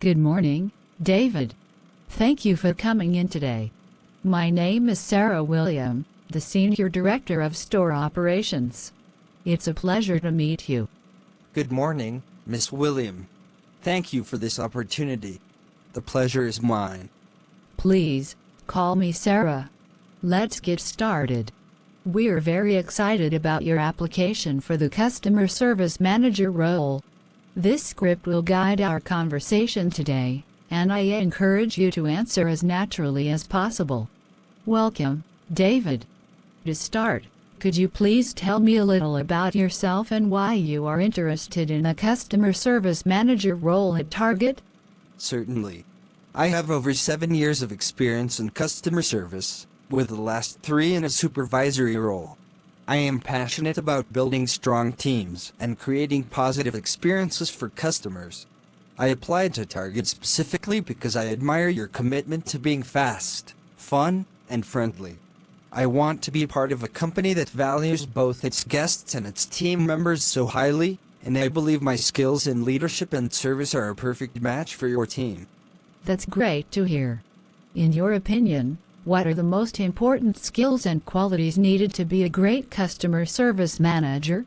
Good morning, David. Thank you for coming in today. My name is Sarah William, the Senior Director of Store Operations. It's a pleasure to meet you. Good morning, Miss William. Thank you for this opportunity. The pleasure is mine. Please, call me Sarah. Let's get started. We're very excited about your application for the Customer Service Manager role. This script will guide our conversation today, and I encourage you to answer as naturally as possible. Welcome, David. To start, could you please tell me a little about yourself and why you are interested in the Customer Service Manager role at Target? Certainly. I have over 7 years of experience in customer service, with the last 3 in a supervisory role. I am passionate about building strong teams and creating positive experiences for customers. I applied to Target specifically because I admire your commitment to being fast, fun, and friendly. I want to be part of a company that values both its guests and its team members so highly, and I believe my skills in leadership and service are a perfect match for your team. That's great to hear. In your opinion, what are the most important skills and qualities needed to be a great customer service manager?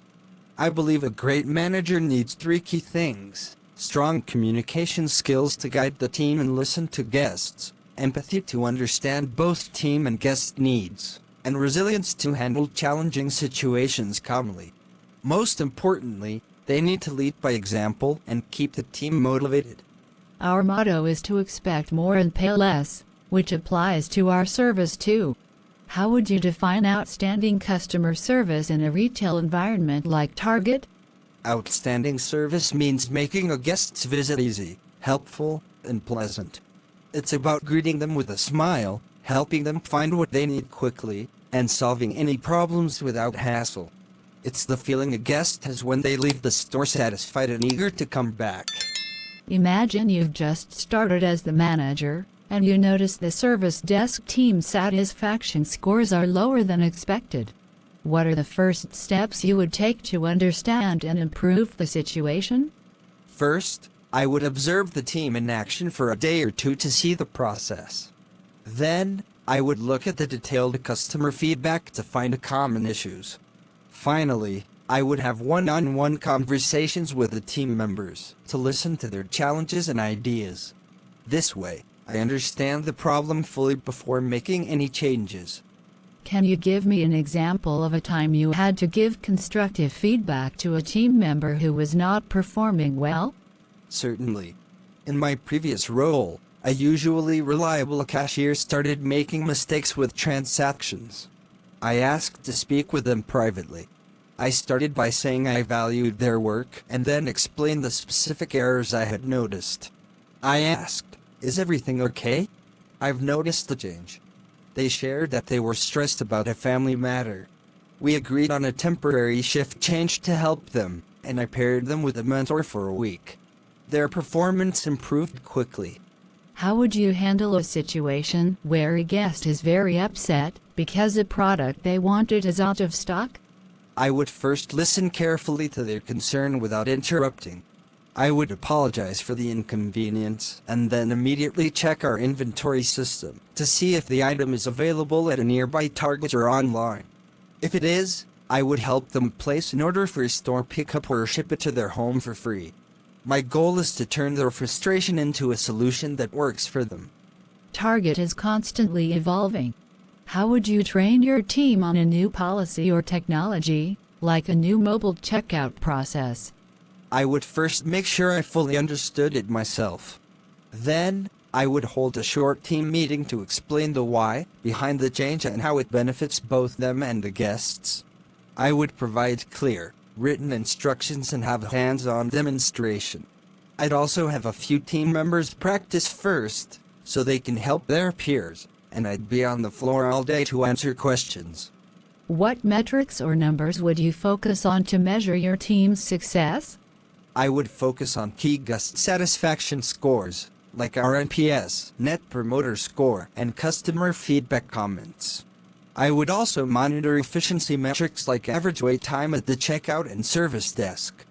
I believe a great manager needs 3 key things: strong communication skills to guide the team and listen to guests, empathy to understand both team and guest needs, and resilience to handle challenging situations calmly. Most importantly, they need to lead by example and keep the team motivated. Our motto is to expect more and pay less, which applies to our service too. How would you define outstanding customer service in a retail environment like Target? Outstanding service means making a guest's visit easy, helpful, and pleasant. It's about greeting them with a smile, helping them find what they need quickly, and solving any problems without hassle. It's the feeling a guest has when they leave the store satisfied and eager to come back. Imagine you've just started as the manager, and you notice the service desk team satisfaction scores are lower than expected. What are the first steps you would take to understand and improve the situation? First, I would observe the team in action for a day or 2 to see the process. Then, I would look at the detailed customer feedback to find common issues. Finally, I would have one-on-one conversations with the team members to listen to their challenges and ideas. This way, I understand the problem fully before making any changes. Can you give me an example of a time you had to give constructive feedback to a team member who was not performing well? Certainly. In my previous role, a usually reliable cashier started making mistakes with transactions. I asked to speak with them privately. I started by saying I valued their work and then explained the specific errors I had noticed. I asked, "Is everything okay? I've noticed the change." They shared that they were stressed about a family matter. We agreed on a temporary shift change to help them, and I paired them with a mentor for a week. Their performance improved quickly. How would you handle a situation where a guest is very upset because a product they wanted is out of stock? I would first listen carefully to their concern without interrupting. I would apologize for the inconvenience and then immediately check our inventory system to see if the item is available at a nearby Target or online. If it is, I would help them place an order for store pickup or ship it to their home for free. My goal is to turn their frustration into a solution that works for them. Target is constantly evolving. How would you train your team on a new policy or technology, like a new mobile checkout process? I would first make sure I fully understood it myself. Then, I would hold a short team meeting to explain the why behind the change and how it benefits both them and the guests. I would provide clear, written instructions and have a hands-on demonstration. I'd also have a few team members practice first, so they can help their peers, and I'd be on the floor all day to answer questions. What metrics or numbers would you focus on to measure your team's success? I would focus on key guest satisfaction scores, like our NPS, Net Promoter Score, and customer feedback comments. I would also monitor efficiency metrics like average wait time at the checkout and service desk.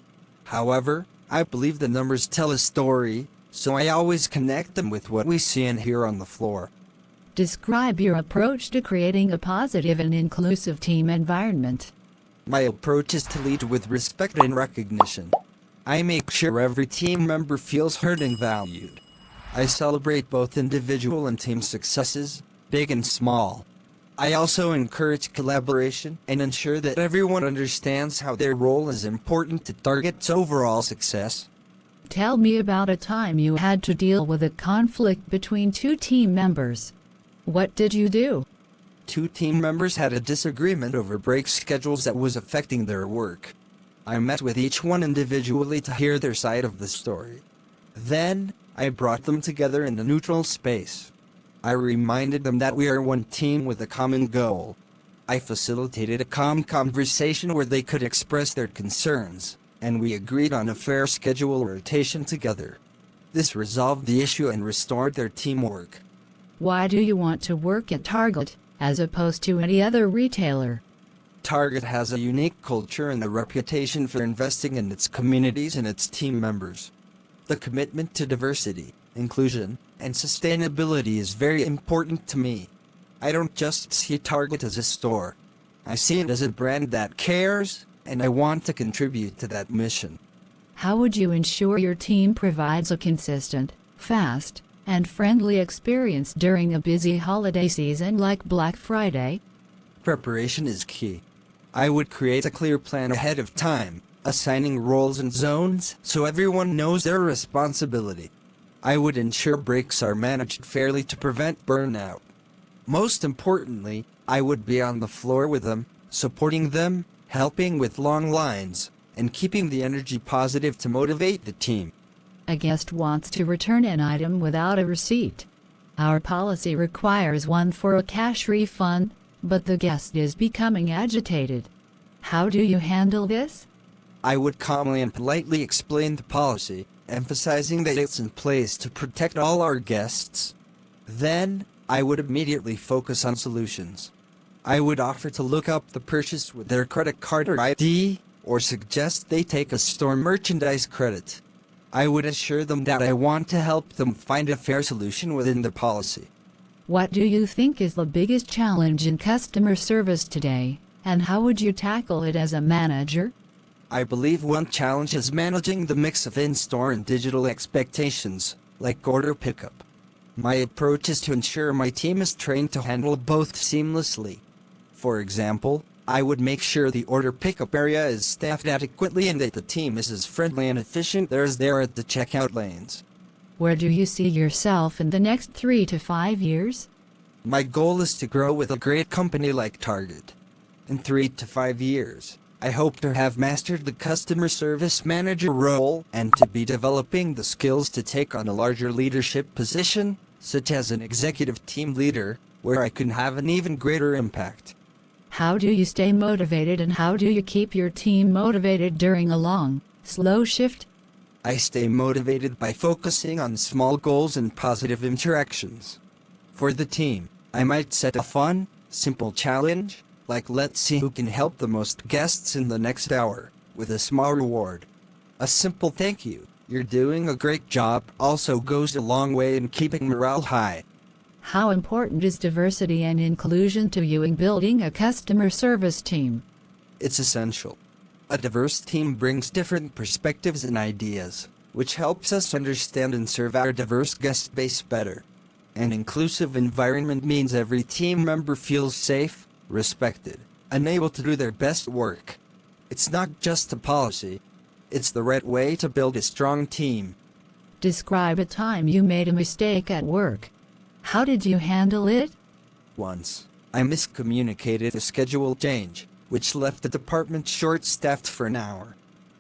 However, I believe the numbers tell a story, so I always connect them with what we see and hear on the floor. Describe your approach to creating a positive and inclusive team environment. My approach is to lead with respect and recognition. I make sure every team member feels heard and valued. I celebrate both individual and team successes, big and small. I also encourage collaboration and ensure that everyone understands how their role is important to Target's overall success. Tell me about a time you had to deal with a conflict between two team members. What did you do? Two team members had a disagreement over break schedules that was affecting their work. I met with each one individually to hear their side of the story. Then, I brought them together in a neutral space. I reminded them that we are one team with a common goal. I facilitated a calm conversation where they could express their concerns, and we agreed on a fair schedule rotation together. This resolved the issue and restored their teamwork. Why do you want to work at Target, as opposed to any other retailer? Target has a unique culture and a reputation for investing in its communities and its team members. The commitment to diversity, inclusion, and sustainability is very important to me. I don't just see Target as a store. I see it as a brand that cares, and I want to contribute to that mission. How would you ensure your team provides a consistent, fast, and friendly experience during a busy holiday season like Black Friday? Preparation is key. I would create a clear plan ahead of time, assigning roles and zones so everyone knows their responsibility. I would ensure breaks are managed fairly to prevent burnout. Most importantly, I would be on the floor with them, supporting them, helping with long lines, and keeping the energy positive to motivate the team. A guest wants to return an item without a receipt. Our policy requires one for a cash refund, but the guest is becoming agitated. How do you handle this? I would calmly and politely explain the policy, emphasizing that it's in place to protect all our guests. Then, I would immediately focus on solutions. I would offer to look up the purchase with their credit card or ID, or suggest they take a store merchandise credit. I would assure them that I want to help them find a fair solution within the policy. What do you think is the biggest challenge in customer service today, and how would you tackle it as a manager? I believe one challenge is managing the mix of in-store and digital expectations, like order pickup. My approach is to ensure my team is trained to handle both seamlessly. For example, I would make sure the order pickup area is staffed adequately and that the team is as friendly and efficient as they are at the checkout lanes. Where do you see yourself in the next 3 to 5 years? My goal is to grow with a great company like Target. In 3 to 5 years, I hope to have mastered the customer service manager role and to be developing the skills to take on a larger leadership position, such as an executive team leader, where I can have an even greater impact. How do you stay motivated and how do you keep your team motivated during a long, slow shift? I stay motivated by focusing on small goals and positive interactions. For the team, I might set a fun, simple challenge, like let's see who can help the most guests in the next hour, with a small reward. A simple thank you, you're doing a great job, also goes a long way in keeping morale high. How important is diversity and inclusion to you in building a customer service team? It's essential. A diverse team brings different perspectives and ideas, which helps us understand and serve our diverse guest base better. An inclusive environment means every team member feels safe, respected, and able to do their best work. It's not just a policy. It's the right way to build a strong team. Describe a time you made a mistake at work. How did you handle it? Once, I miscommunicated a schedule change, which left the department short-staffed for an hour.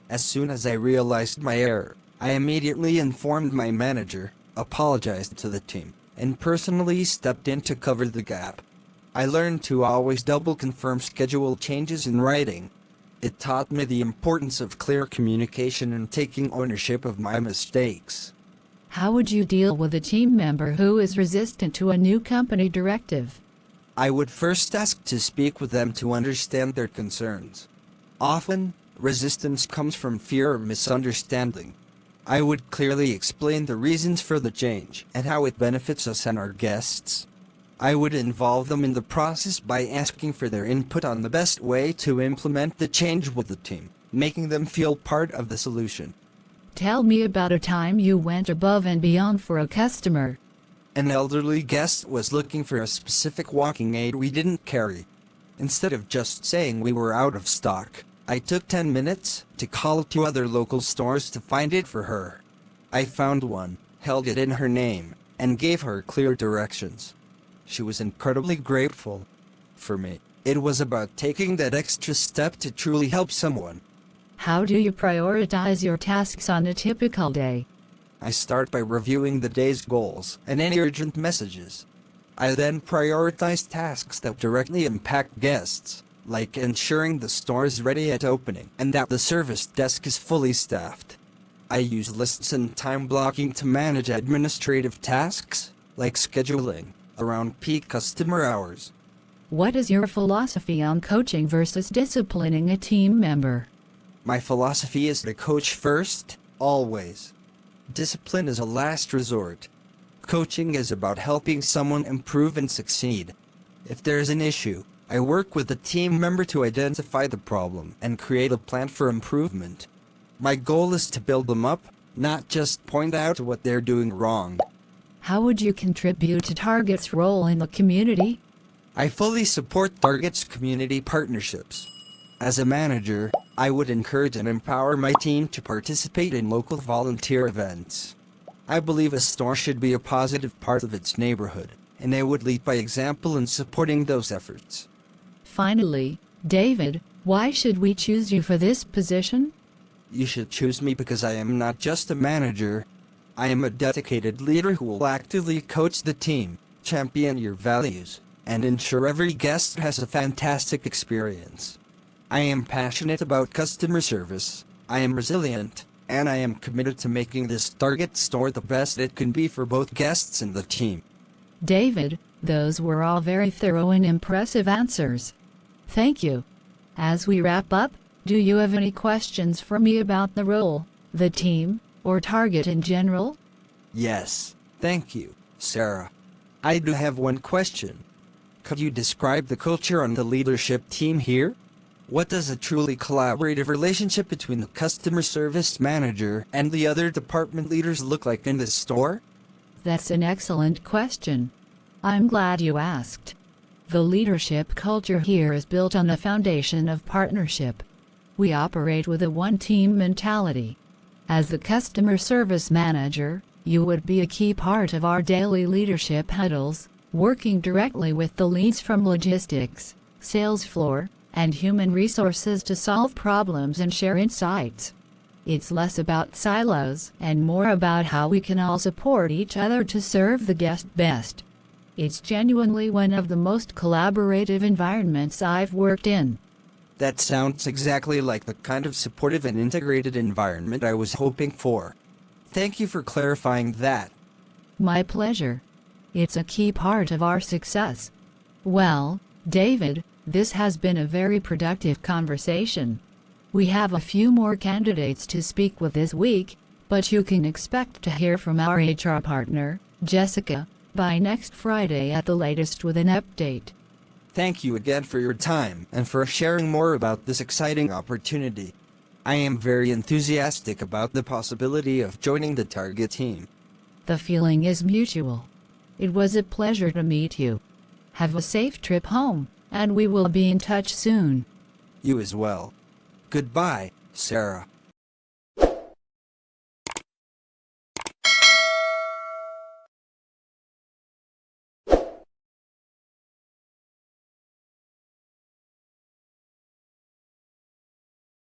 As soon as I realized my error, I immediately informed my manager, apologized to the team, and personally stepped in to cover the gap. I learned to always double-confirm schedule changes in writing. It taught me the importance of clear communication and taking ownership of my mistakes. How would you deal with a team member who is resistant to a new company directive? I would first ask to speak with them to understand their concerns. Often, resistance comes from fear or misunderstanding. I would clearly explain the reasons for the change and how it benefits us and our guests. I would involve them in the process by asking for their input on the best way to implement the change with the team, making them feel part of the solution. Tell me about a time you went above and beyond for a customer. An elderly guest was looking for a specific walking aid we didn't carry. Instead of just saying we were out of stock, I took 10 minutes to call 2 other local stores to find it for her. I found one, held it in her name, and gave her clear directions. She was incredibly grateful. For me, it was about taking that extra step to truly help someone. How do you prioritize your tasks on a typical day? I start by reviewing the day's goals and any urgent messages. I then prioritize tasks that directly impact guests, like ensuring the store is ready at opening and that the service desk is fully staffed. I use lists and time blocking to manage administrative tasks, like scheduling, around peak customer hours. What is your philosophy on coaching versus disciplining a team member? My philosophy is to coach first, always. Discipline is a last resort. Coaching is about helping someone improve and succeed. If there's an issue, I work with the team member to identify the problem and create a plan for improvement. My goal is to build them up, not just point out what they're doing wrong. How would you contribute to Target's role in the community? I fully support Target's community partnerships. As a manager, I would encourage and empower my team to participate in local volunteer events. I believe a store should be a positive part of its neighborhood, and I would lead by example in supporting those efforts. Finally, David, why should we choose you for this position? You should choose me because I am not just a manager. I am a dedicated leader who will actively coach the team, champion your values, and ensure every guest has a fantastic experience. I am passionate about customer service, I am resilient, and I am committed to making this Target store the best it can be for both guests and the team. David, those were all very thorough and impressive answers. Thank you. As we wrap up, do you have any questions for me about the role, the team, or Target in general? Yes, thank you, Sarah. I do have one question. Could you describe the culture on the leadership team here? What does a truly collaborative relationship between the customer service manager and the other department leaders look like in this store? That's an excellent question. I'm glad you asked. The leadership culture here is built on a foundation of partnership. We operate with a one-team mentality. As the customer service manager, you would be a key part of our daily leadership huddles, working directly with the leads from logistics, sales floor, and human resources to solve problems and share insights. It's less about silos and more about how we can all support each other to serve the guest best. It's genuinely one of the most collaborative environments I've worked in. That sounds exactly like the kind of supportive and integrated environment I was hoping for. Thank you for clarifying that. My pleasure. It's a key part of our success. Well, David, this has been a very productive conversation. We have a few more candidates to speak with this week, but you can expect to hear from our HR partner, Jessica, by next Friday at the latest with an update. Thank you again for your time and for sharing more about this exciting opportunity. I am very enthusiastic about the possibility of joining the Target team. The feeling is mutual. It was a pleasure to meet you. Have a safe trip home, and we will be in touch soon. You as well. Goodbye, Sarah.